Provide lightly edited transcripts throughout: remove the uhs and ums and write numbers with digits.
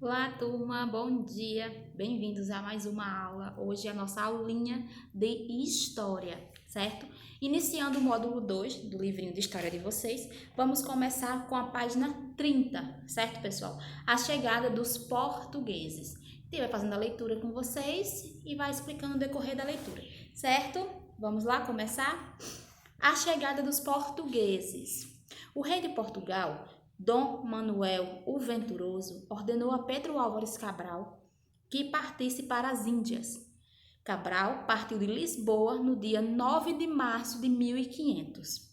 Olá, turma, bom dia. Bem-vindos a mais uma aula. Hoje é a nossa aulinha de História, certo? Iniciando o módulo 2 do livrinho de História de vocês, vamos começar com a página 30, certo, pessoal? A chegada dos portugueses. Ele vai fazendo a leitura com vocês e vai explicando o decorrer da leitura, certo? Vamos lá começar? A chegada dos portugueses. O rei de Portugal, Dom Manuel o Venturoso, ordenou a Pedro Álvares Cabral que partisse para as Índias. Cabral partiu de Lisboa no dia 9 de março de 1500.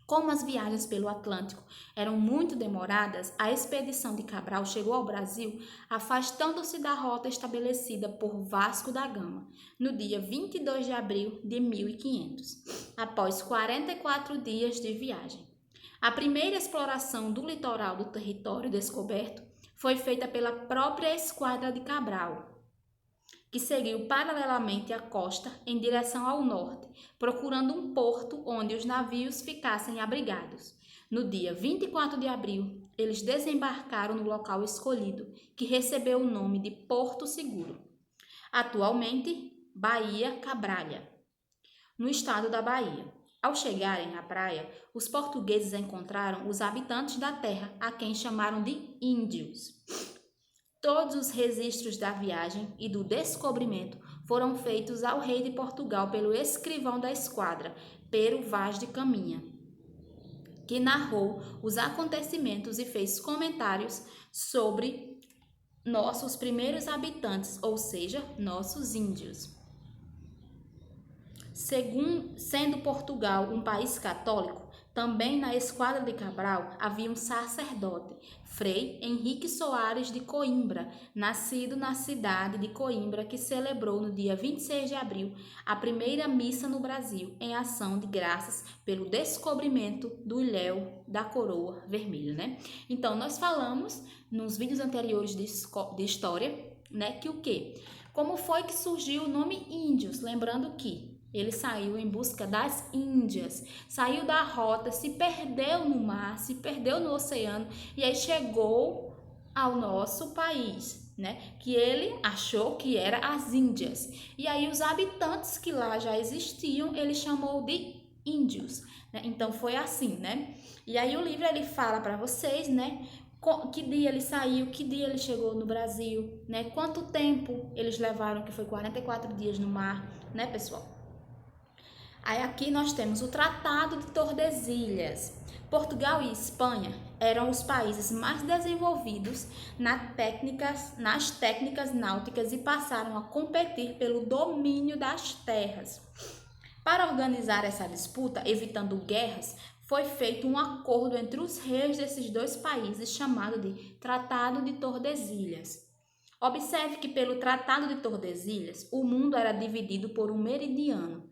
Como as viagens pelo Atlântico eram muito demoradas, a expedição de Cabral chegou ao Brasil afastando-se da rota estabelecida por Vasco da Gama, no dia 22 de abril de 1500, após 44 dias de viagem. A primeira exploração do litoral do território descoberto foi feita pela própria esquadra de Cabral, que seguiu paralelamente à costa em direção ao norte, procurando um porto onde os navios ficassem abrigados. No dia 24 de abril, eles desembarcaram no local escolhido, que recebeu o nome de Porto Seguro. Atualmente, Baía Cabralha, no estado da Bahia. Ao chegarem à praia, os portugueses encontraram os habitantes da terra, a quem chamaram de índios. Todos os registros da viagem e do descobrimento foram feitos ao rei de Portugal pelo escrivão da esquadra, Pero Vaz de Caminha, que narrou os acontecimentos e fez comentários sobre nossos primeiros habitantes, ou seja, nossos índios. Sendo Portugal um país católico, também na esquadra de Cabral havia um sacerdote, Frei Henrique Soares de Coimbra, nascido na cidade de Coimbra, que celebrou no dia 26 de abril a primeira missa no Brasil, em ação de graças pelo descobrimento do ilhéu da coroa vermelha, né? Então, nós falamos nos vídeos anteriores de história, né, que o quê? Como foi que surgiu o nome Índios? Lembrando que ele saiu em busca das Índias, saiu da rota, se perdeu no mar, se perdeu no oceano e aí chegou ao nosso país, né? Que ele achou que era as Índias. E aí os habitantes que lá já existiam, ele chamou de índios, né? Então foi assim, né? E aí o livro ele fala para vocês, né? Que dia ele saiu, que dia ele chegou no Brasil, né? Quanto tempo eles levaram, que foi 44 dias no mar, né, pessoal? Aí aqui nós temos o Tratado de Tordesilhas. Portugal e Espanha eram os países mais desenvolvidos nas técnicas náuticas e passaram a competir pelo domínio das terras. Para organizar essa disputa, evitando guerras, foi feito um acordo entre os reis desses dois países chamado de Tratado de Tordesilhas. Observe que pelo Tratado de Tordesilhas, o mundo era dividido por um meridiano,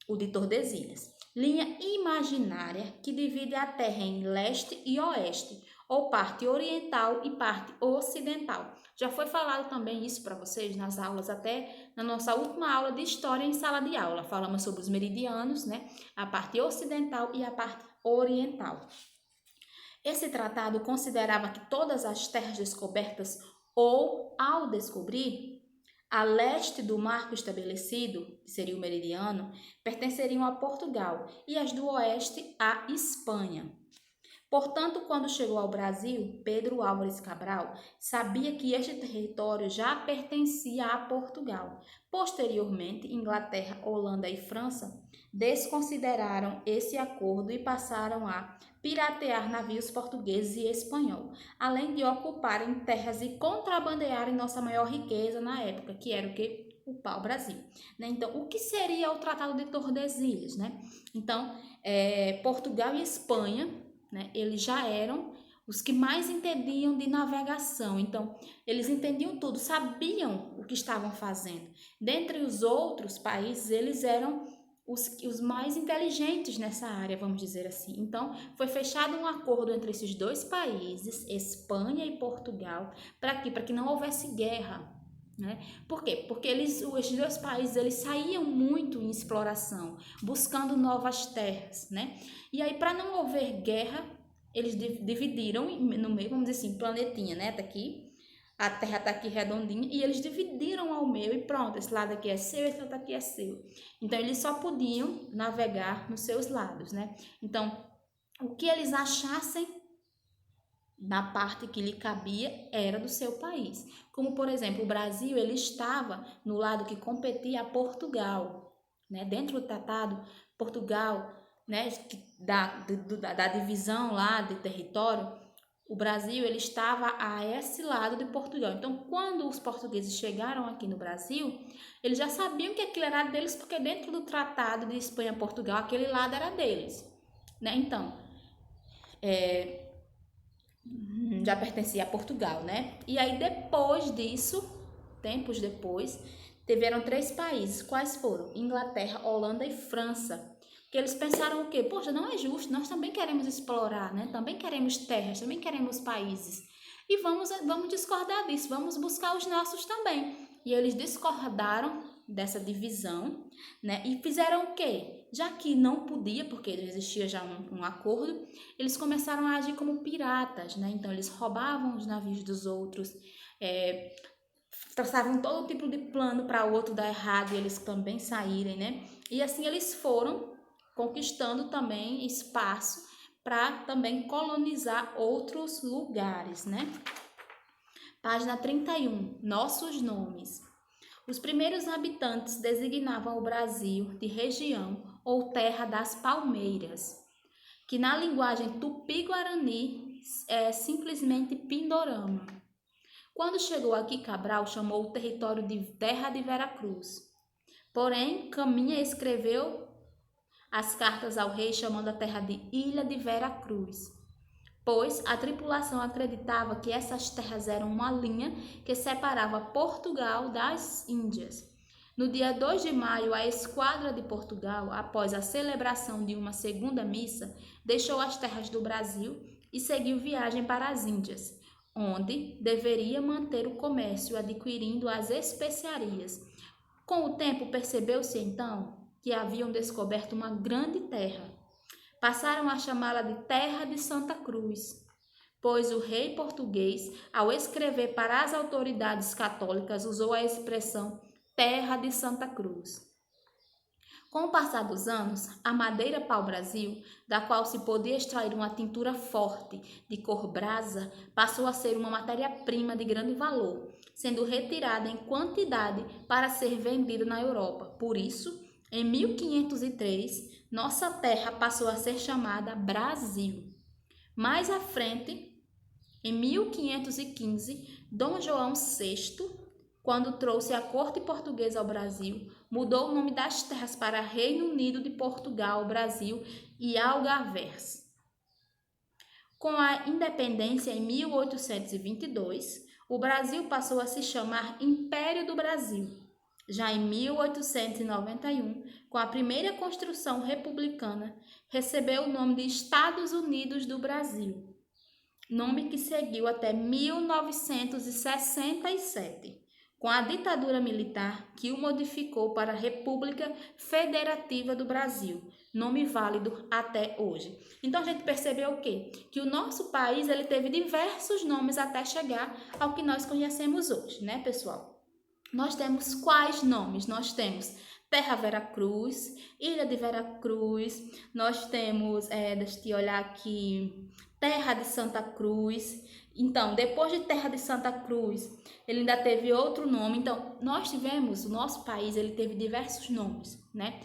o de Tordesilhas, linha imaginária que divide a Terra em leste e oeste, ou parte oriental e parte ocidental. Já foi falado também isso para vocês nas aulas, até na nossa última aula de história em sala de aula. Falamos sobre os meridianos, né? A parte ocidental e a parte oriental. Esse tratado considerava que todas as terras descobertas ou ao descobrir a leste do marco estabelecido, que seria o meridiano, pertenceriam a Portugal e as do oeste à Espanha. Portanto, quando chegou ao Brasil, Pedro Álvares Cabral sabia que este território já pertencia a Portugal. Posteriormente, Inglaterra, Holanda e França desconsideraram esse acordo e passaram a piratear navios portugueses e espanhol, além de ocuparem terras e contrabandearem nossa maior riqueza na época, que era o quê? O pau-brasil. Né? Então, o que seria o Tratado de Tordesilhas? Né? Então, Portugal e Espanha, né, eles já eram os que mais entendiam de navegação. Então, eles entendiam tudo, sabiam o que estavam fazendo. Dentre os outros países, eles eram os mais inteligentes nessa área, vamos dizer assim. Então, foi fechado um acordo entre esses dois países, Espanha e Portugal, para quê? Para que não houvesse guerra. Né? Por quê? Porque esses dois países eles saíam muito em exploração, buscando novas terras, né? E aí, para não haver guerra, eles dividiram no meio, vamos dizer assim, planetinha, né? Tá aqui. A terra tá aqui redondinha e eles dividiram ao meio e pronto, esse lado aqui é seu, esse lado aqui é seu. Então, eles só podiam navegar nos seus lados, né? Então, o que eles achassem na parte que lhe cabia era do seu país. Como, por exemplo, o Brasil, ele estava no lado que competia a Portugal, né? Dentro do tratado, Portugal, né, da divisão lá de território, o Brasil ele estava a esse lado de Portugal. Então, quando os portugueses chegaram aqui no Brasil, eles já sabiam que aquilo era deles, porque dentro do tratado de Espanha-Portugal, aquele lado era deles, né? Então, já pertencia a Portugal, né? E aí, depois disso, tempos depois, tiveram 3 países. Quais foram? Inglaterra, Holanda e França. Que eles pensaram o quê? Poxa, não é justo, nós também queremos explorar, né? Também queremos terras, também queremos países. E vamos discordar disso, vamos buscar os nossos também. E eles discordaram dessa divisão, né? E fizeram o quê? Já que não podia, porque existia já um acordo, eles começaram a agir como piratas, né? Então, eles roubavam os navios dos outros, traçavam todo tipo de plano para o outro dar errado e eles também saírem, né? E assim eles foram conquistando também espaço para também colonizar outros lugares, né? Página 31, nossos nomes. Os primeiros habitantes designavam o Brasil de região ou terra das palmeiras, que na linguagem tupi-guarani é simplesmente Pindorama. Quando chegou aqui, Cabral chamou o território de Terra de Veracruz. Porém, Caminha escreveu as cartas ao rei chamando a terra de Ilha de Veracruz, pois a tripulação acreditava que essas terras eram uma linha que separava Portugal das Índias. No dia 2 de maio, a esquadra de Portugal, após a celebração de uma segunda missa, deixou as terras do Brasil e seguiu viagem para as Índias, onde deveria manter o comércio adquirindo as especiarias. Com o tempo, percebeu-se então que haviam descoberto uma grande terra. Passaram a chamá-la de Terra de Santa Cruz, pois o rei português, ao escrever para as autoridades católicas, usou a expressão Terra de Santa Cruz. Com o passar dos anos, a madeira pau-brasil, da qual se podia extrair uma tintura forte de cor brasa, passou a ser uma matéria-prima de grande valor, sendo retirada em quantidade para ser vendida na Europa. Por isso, em 1503, nossa terra passou a ser chamada Brasil. Mais à frente, em 1515, Dom João VI, quando trouxe a corte portuguesa ao Brasil, mudou o nome das terras para Reino Unido de Portugal, Brasil e Algarves. Com a independência em 1822, o Brasil passou a se chamar Império do Brasil. Já em 1891, com a primeira Constituição republicana, recebeu o nome de Estados Unidos do Brasil, nome que seguiu até 1967, com a ditadura militar que o modificou para República Federativa do Brasil, nome válido até hoje. Então a gente percebeu o quê? Que o nosso país ele teve diversos nomes até chegar ao que nós conhecemos hoje, né, pessoal? Nós temos quais nomes? Nós temos Terra Veracruz, Ilha de Veracruz, nós temos, deixa eu olhar aqui, Terra de Santa Cruz. Então, depois de Terra de Santa Cruz, ele ainda teve outro nome. Então, nós tivemos, o nosso país, ele teve diversos nomes, né?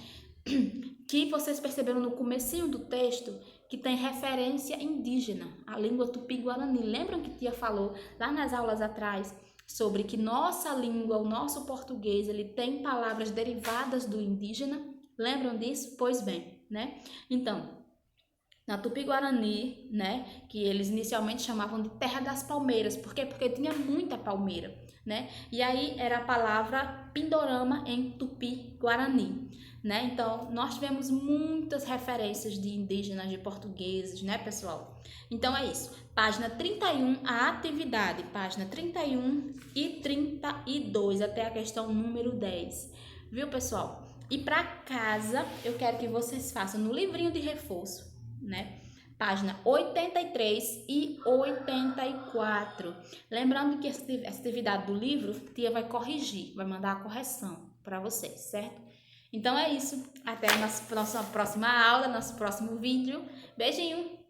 Que vocês perceberam no comecinho do texto que tem referência indígena, a língua tupi-guarani. Lembram que tia falou lá nas aulas atrás sobre que nossa língua, o nosso português, ele tem palavras derivadas do indígena? Lembram disso? Pois bem, né? Então, na Tupi-Guarani, né, que eles inicialmente chamavam de Terra das Palmeiras. Por quê? Porque tinha muita palmeira, né? E aí era a palavra Pindorama em Tupi-Guarani, né? Então, nós tivemos muitas referências de indígenas, de portugueses, né, pessoal? Então, é isso. Página 31, a atividade. Página 31 e 32, até a questão número 10. Viu, pessoal? E para casa, eu quero que vocês façam no livrinho de reforço, né? página 83 e 84. Lembrando que essa atividade do livro, tia vai corrigir, vai mandar a correção para vocês, certo? Então é isso. Até a nossa próxima aula, nosso próximo vídeo. Beijinho!